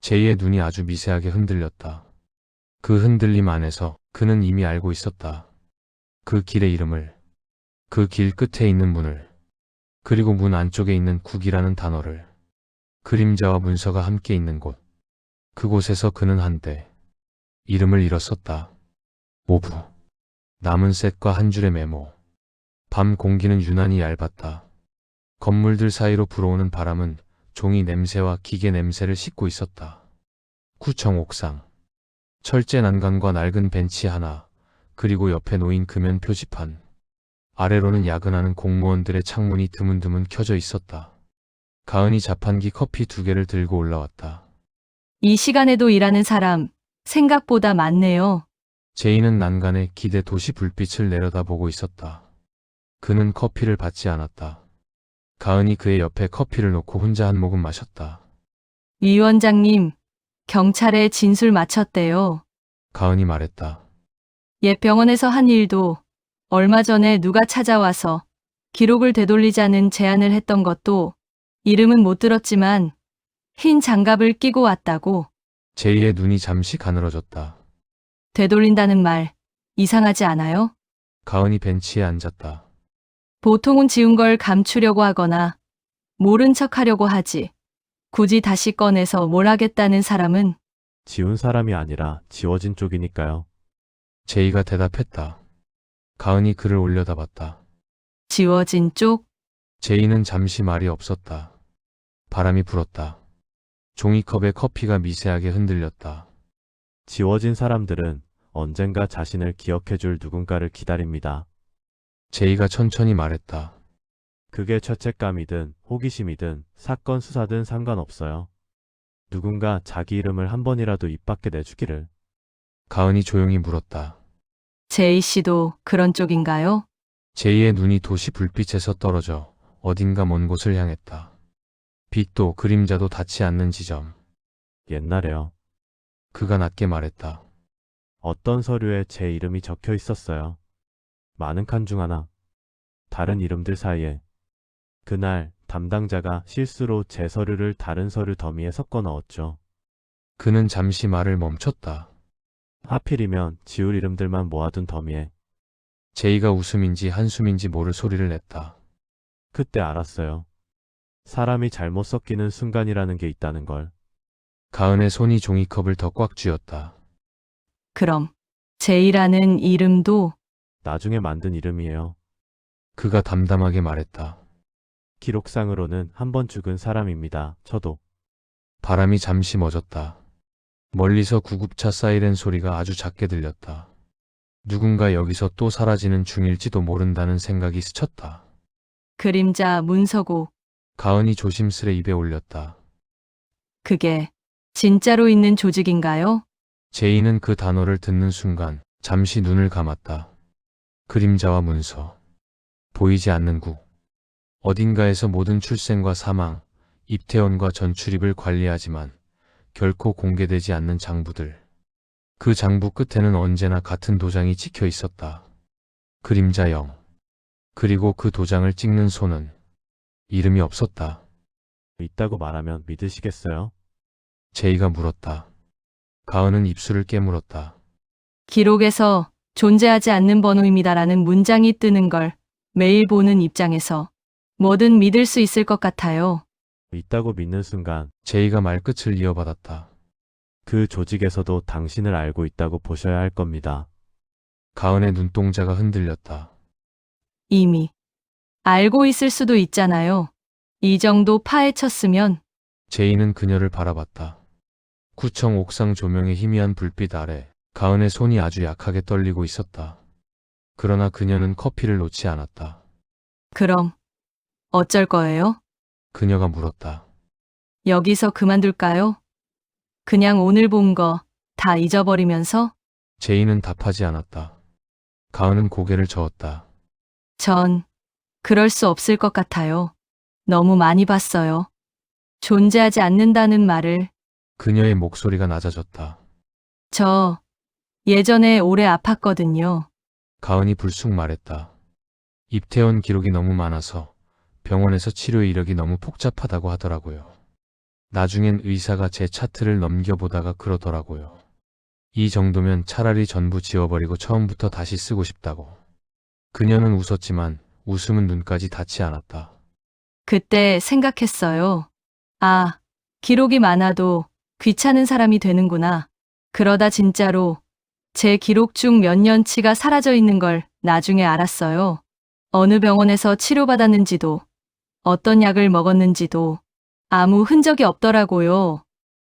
제이의 눈이 아주 미세하게 흔들렸다. 그 흔들림 안에서 그는 이미 알고 있었다. 그 길의 이름을, 그 길 끝에 있는 문을, 그리고 문 안쪽에 있는 국이라는 단어를, 그림자와 문서가 함께 있는 곳. 그곳에서 그는 한때 이름을 잃었었다. 오부. 남은 셋과 한 줄의 메모. 밤 공기는 유난히 얇았다. 건물들 사이로 불어오는 바람은 종이 냄새와 기계 냄새를 싣고 있었다. 구청 옥상. 철제 난간과 낡은 벤치 하나, 그리고 옆에 놓인 금연 표지판. 아래로는 야근하는 공무원들의 창문이 드문드문 켜져 있었다. 가은이 자판기 커피 2개를 들고 올라왔다. 이 시간에도 일하는 사람 생각보다 많네요. 제이는 난간에 기대 도시 불빛을 내려다보고 있었다. 그는 커피를 받지 않았다. 가은이 그의 옆에 커피를 놓고 혼자 한 모금 마셨다. 위원장님, 경찰에 진술 마쳤대요. 가은이 말했다. 옛 병원에서 한 일도 얼마 전에 누가 찾아와서 기록을 되돌리자는 제안을 했던 것도 이름은 못 들었지만 흰 장갑을 끼고 왔다고. 제이의 눈이 잠시 가늘어졌다. 되돌린다는 말 이상하지 않아요? 가은이 벤치에 앉았다. 보통은 지운 걸 감추려고 하거나 모른 척 하려고 하지. 굳이 다시 꺼내서 뭘 하겠다는 사람은 지운 사람이 아니라 지워진 쪽이니까요. 제이가 대답했다. 가은이 그를 올려다봤다. 지워진 쪽? 제이는 잠시 말이 없었다. 바람이 불었다. 종이컵에 커피가 미세하게 흔들렸다. 지워진 사람들은 언젠가 자신을 기억해줄 누군가를 기다립니다. 제이가 천천히 말했다. 그게 죄책감이든 호기심이든 사건 수사든 상관없어요. 누군가 자기 이름을 한 번이라도 입 밖에 내주기를. 가은이 조용히 물었다. 제이 씨도 그런 쪽인가요? 제이의 눈이 도시 불빛에서 떨어져 어딘가 먼 곳을 향했다. 빛도 그림자도 닿지 않는 지점. 옛날에요. 그가 낮게 말했다. 어떤 서류에 제 이름이 적혀 있었어요. 많은 칸 중 하나. 다른 이름들 사이에. 그날 담당자가 실수로 제 서류를 다른 서류 더미에 섞어 넣었죠. 그는 잠시 말을 멈췄다. 하필이면 지울 이름들만 모아둔 더미에. 제이가 웃음인지 한숨인지 모를 소리를 냈다. 그때 알았어요. 사람이 잘못 섞이는 순간이라는 게 있다는 걸. 가은의 손이 종이컵을 더 꽉 쥐었다. 그럼 제이라는 이름도 나중에 만든 이름이에요. 그가 담담하게 말했다. 기록상으로는 한 번 죽은 사람입니다. 저도. 바람이 잠시 멎었다. 멀리서 구급차 사이렌 소리가 아주 작게 들렸다. 누군가 여기서 또 사라지는 중일지도 모른다는 생각이 스쳤다. 그림자 문서고. 가은이 조심스레 입에 올렸다. 그게 진짜로 있는 조직인가요? 제이는 그 단어를 듣는 순간 잠시 눈을 감았다. 그림자와 문서. 보이지 않는 국. 어딘가에서 모든 출생과 사망, 입퇴원과 전출입을 관리하지만 결코 공개되지 않는 장부들. 그 장부 끝에는 언제나 같은 도장이 찍혀 있었다. 그림자 0. 그리고 그 도장을 찍는 손은 이름이 없었다. 있다고 말하면 믿으시겠어요? 제이가 물었다. 가은은 입술을 깨물었다. 기록에서 존재하지 않는 번호입니다라는 문장이 뜨는 걸 매일 보는 입장에서 뭐든 믿을 수 있을 것 같아요. 있다고 믿는 순간 제이가 말끝을 이어받았다. 그 조직에서도 당신을 알고 있다고 보셔야 할 겁니다. 가은의 눈동자가 흔들렸다. 이미 알고 있을 수도 있잖아요. 이 정도 파헤쳤으면. 제이는 그녀를 바라봤다. 구청 옥상 조명의 희미한 불빛 아래 가은의 손이 아주 약하게 떨리고 있었다. 그러나 그녀는 커피를 놓지 않았다. 그럼 어쩔 거예요? 그녀가 물었다. 여기서 그만둘까요? 그냥 오늘 본 거 다 잊어버리면서? 제이는 답하지 않았다. 가은은 고개를 저었다. 전 그럴 수 없을 것 같아요. 너무 많이 봤어요. 존재하지 않는다는 말을. 그녀의 목소리가 낮아졌다. 저 예전에 오래 아팠거든요. 가은이 불쑥 말했다. 입퇴원 기록이 너무 많아서 병원에서 치료 이력이 너무 복잡하다고 하더라고요. 나중엔 의사가 제 차트를 넘겨보다가 그러더라고요. 이 정도면 차라리 전부 지워버리고 처음부터 다시 쓰고 싶다고. 그녀는 웃었지만 웃음은 눈까지 닿지 않았다. 그때 생각했어요. 아, 기록이 많아도 귀찮은 사람이 되는구나. 그러다 진짜로 제 기록 중 몇 년치가 사라져 있는 걸 나중에 알았어요. 어느 병원에서 치료받았는지도, 어떤 약을 먹었는지도, 아무 흔적이 없더라고요.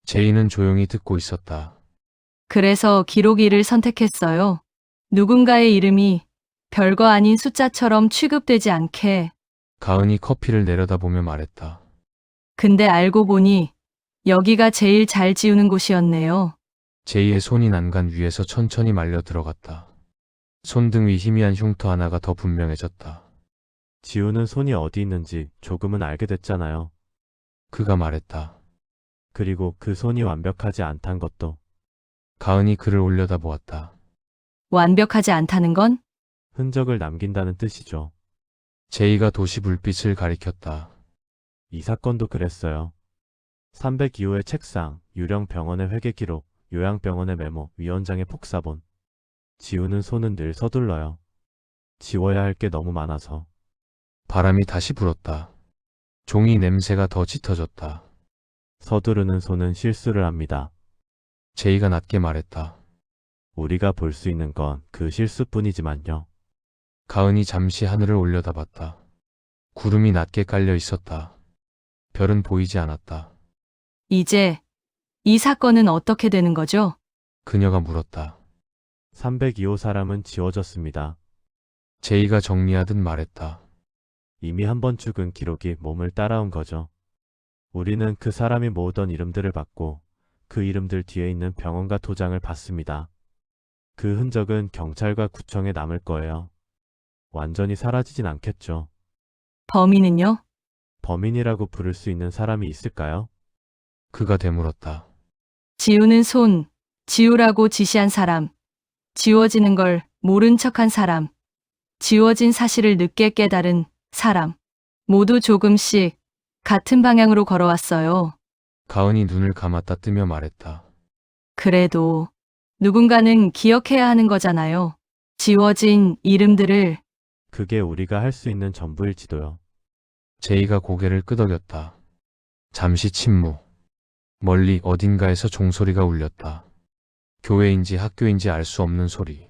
제이는 조용히 듣고 있었다. 그래서 기록일을 선택했어요. 누군가의 이름이 별거 아닌 숫자처럼 취급되지 않게. 가은이 커피를 내려다보며 말했다. 근데 알고 보니 여기가 제일 잘 지우는 곳이었네요. 제이의 손이 난간 위에서 천천히 말려 들어갔다. 손등 위 희미한 흉터 하나가 더 분명해졌다. 지우는 손이 어디 있는지 조금은 알게 됐잖아요. 그가 말했다. 그리고 그 손이 완벽하지 않단 것도. 가은이 그를 올려다보았다. 완벽하지 않다는 건? 흔적을 남긴다는 뜻이죠. 제이가 도시 불빛을 가리켰다. 이 사건도 그랬어요. 302호의 책상, 유령 병원의 회계 기록, 요양병원의 메모, 위원장의 폭사본. 지우는 손은 늘 서둘러요. 지워야 할 게 너무 많아서. 바람이 다시 불었다. 종이 냄새가 더 짙어졌다. 서두르는 손은 실수를 합니다. 제이가 낮게 말했다. 우리가 볼 수 있는 건 그 실수뿐이지만요. 가은이 잠시 하늘을 올려다봤다. 구름이 낮게 깔려 있었다. 별은 보이지 않았다. 이제 이 사건은 어떻게 되는 거죠? 그녀가 물었다. 302호 사람은 지워졌습니다. 제이가 정리하듯 말했다. 이미 한 번 죽은 기록이 몸을 따라온 거죠. 우리는 그 사람이 모으던 이름들을 받고 그 이름들 뒤에 있는 병원과 도장을 받습니다. 그 흔적은 경찰과 구청에 남을 거예요. 완전히 사라지진 않겠죠. 범인은요? 범인이라고 부를 수 있는 사람이 있을까요? 그가 되물었다. 지우는 손, 지우라고 지시한 사람, 지워지는 걸 모른 척한 사람, 지워진 사실을 늦게 깨달은 사람. 모두 조금씩 같은 방향으로 걸어왔어요. 가은이 눈을 감았다 뜨며 말했다. 그래도 누군가는 기억해야 하는 거잖아요. 지워진 이름들을. 그게 우리가 할 수 있는 전부일지도요. 제이가 고개를 끄덕였다. 잠시 침묵. 멀리 어딘가에서 종소리가 울렸다. 교회인지 학교인지 알 수 없는 소리.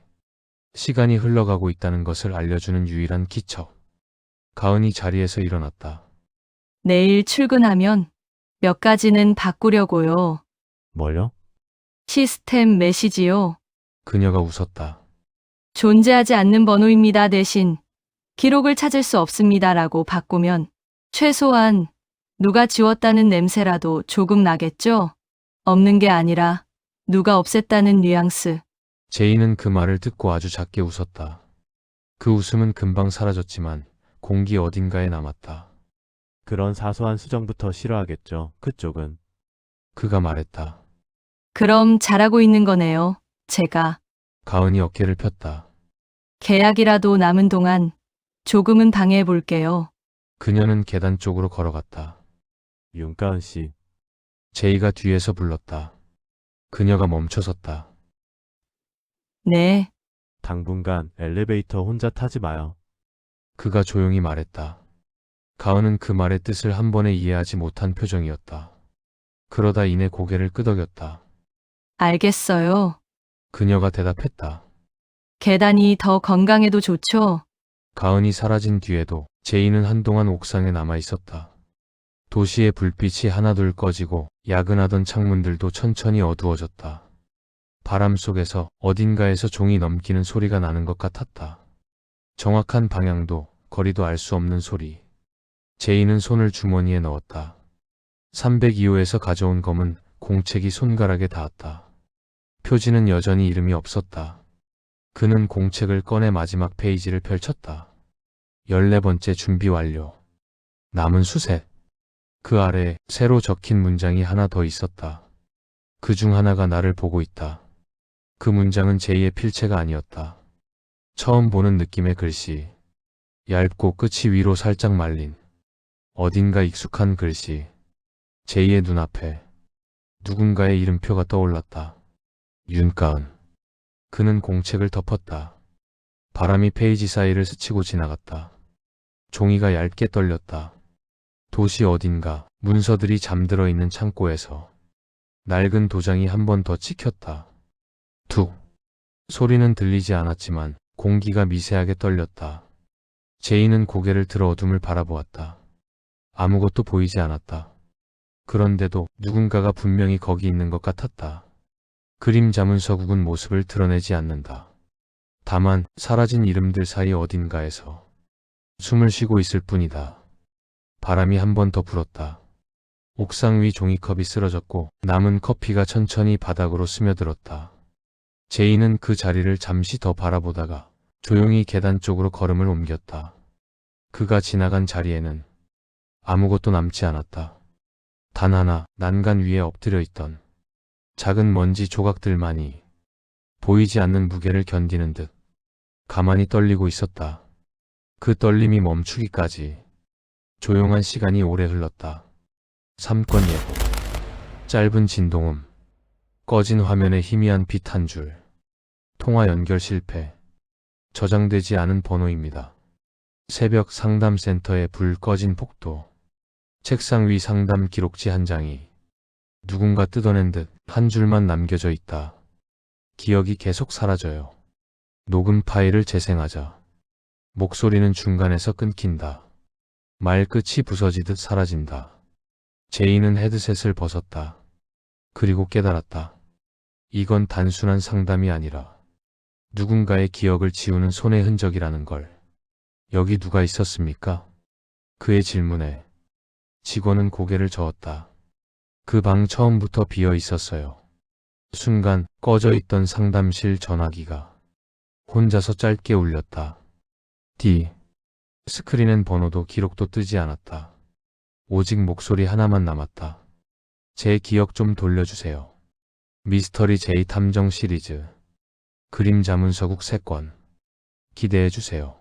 시간이 흘러가고 있다는 것을 알려주는 유일한 기척. 가은이 자리에서 일어났다. 내일 출근하면 몇 가지는 바꾸려고요. 뭘요? 시스템 메시지요. 그녀가 웃었다. 존재하지 않는 번호입니다 대신 기록을 찾을 수 없습니다라고 바꾸면 최소한 누가 지웠다는 냄새라도 조금 나겠죠? 없는 게 아니라 누가 없앴다는 뉘앙스. 제이는 그 말을 듣고 아주 작게 웃었다. 그 웃음은 금방 사라졌지만 공기 어딘가에 남았다. 그런 사소한 수정부터 싫어하겠죠. 그쪽은. 그가 말했다. 그럼 잘하고 있는 거네요. 제가. 가은이 어깨를 폈다. 계약이라도 남은 동안 조금은 방해해 볼게요. 그녀는 계단 쪽으로 걸어갔다. 윤가은 씨, 제이가 뒤에서 불렀다. 그녀가 멈춰섰다. 네, 당분간 엘리베이터 혼자 타지 마요. 그가 조용히 말했다. 가은은 그 말의 뜻을 한 번에 이해하지 못한 표정이었다. 그러다 이내 고개를 끄덕였다. 알겠어요. 그녀가 대답했다. 계단이 더 건강해도 좋죠? 가은이 사라진 뒤에도 제이는 한동안 옥상에 남아 있었다. 도시의 불빛이 하나둘 꺼지고 야근하던 창문들도 천천히 어두워졌다. 바람 속에서 어딘가에서 종이 넘기는 소리가 나는 것 같았다. 정확한 방향도 거리도 알 수 없는 소리. 제이는 손을 주머니에 넣었다. 302호에서 가져온 검은 공책이 손가락에 닿았다. 표지는 여전히 이름이 없었다. 그는 공책을 꺼내 마지막 페이지를 펼쳤다. 14번째 준비 완료. 남은 수색. 그 아래에 새로 적힌 문장이 하나 더 있었다. 그 중 하나가 나를 보고 있다. 그 문장은 제이의 필체가 아니었다. 처음 보는 느낌의 글씨. 얇고 끝이 위로 살짝 말린 어딘가 익숙한 글씨. 제이의 눈앞에 누군가의 이름표가 떠올랐다. 윤가은. 그는 공책을 덮었다. 바람이 페이지 사이를 스치고 지나갔다. 종이가 얇게 떨렸다. 도시 어딘가 문서들이 잠들어 있는 창고에서 낡은 도장이 한 번 더 찍혔다. 툭. 소리는 들리지 않았지만 공기가 미세하게 떨렸다. 제이는 고개를 들어 어둠을 바라보았다. 아무것도 보이지 않았다. 그런데도 누군가가 분명히 거기 있는 것 같았다. 그림자 문서국은 모습을 드러내지 않는다. 다만 사라진 이름들 사이 어딘가에서 숨을 쉬고 있을 뿐이다. 바람이 한 번 더 불었다. 옥상 위 종이컵이 쓰러졌고 남은 커피가 천천히 바닥으로 스며들었다. 제이는 그 자리를 잠시 더 바라보다가 조용히 계단 쪽으로 걸음을 옮겼다. 그가 지나간 자리에는 아무것도 남지 않았다. 단 하나 난간 위에 엎드려 있던 작은 먼지 조각들만이 보이지 않는 무게를 견디는 듯 가만히 떨리고 있었다. 그 떨림이 멈추기까지 조용한 시간이 오래 흘렀다. 3건 예보, 짧은 진동음, 꺼진 화면에 희미한 빛 한 줄, 통화 연결 실패, 저장되지 않은 번호입니다. 새벽 상담센터의 불 꺼진 폭도, 책상 위 상담 기록지 한 장이 누군가 뜯어낸 듯 한 줄만 남겨져 있다. 기억이 계속 사라져요. 녹음 파일을 재생하자. 목소리는 중간에서 끊긴다. 말끝이 부서지듯 사라진다. 제이는 헤드셋을 벗었다. 그리고 깨달았다. 이건 단순한 상담이 아니라 누군가의 기억을 지우는 손의 흔적이라는 걸. 여기 누가 있었습니까? 그의 질문에 직원은 고개를 저었다. 그 방 처음부터 비어 있었어요. 순간 꺼져 있던 상담실 전화기가 혼자서 짧게 울렸다. 스크린엔 번호도 기록도 뜨지 않았다. 오직 목소리 하나만 남았다. 제 기억 좀 돌려주세요. 미스터리 제이 탐정 시리즈 그림자 문서국 3권 기대해주세요.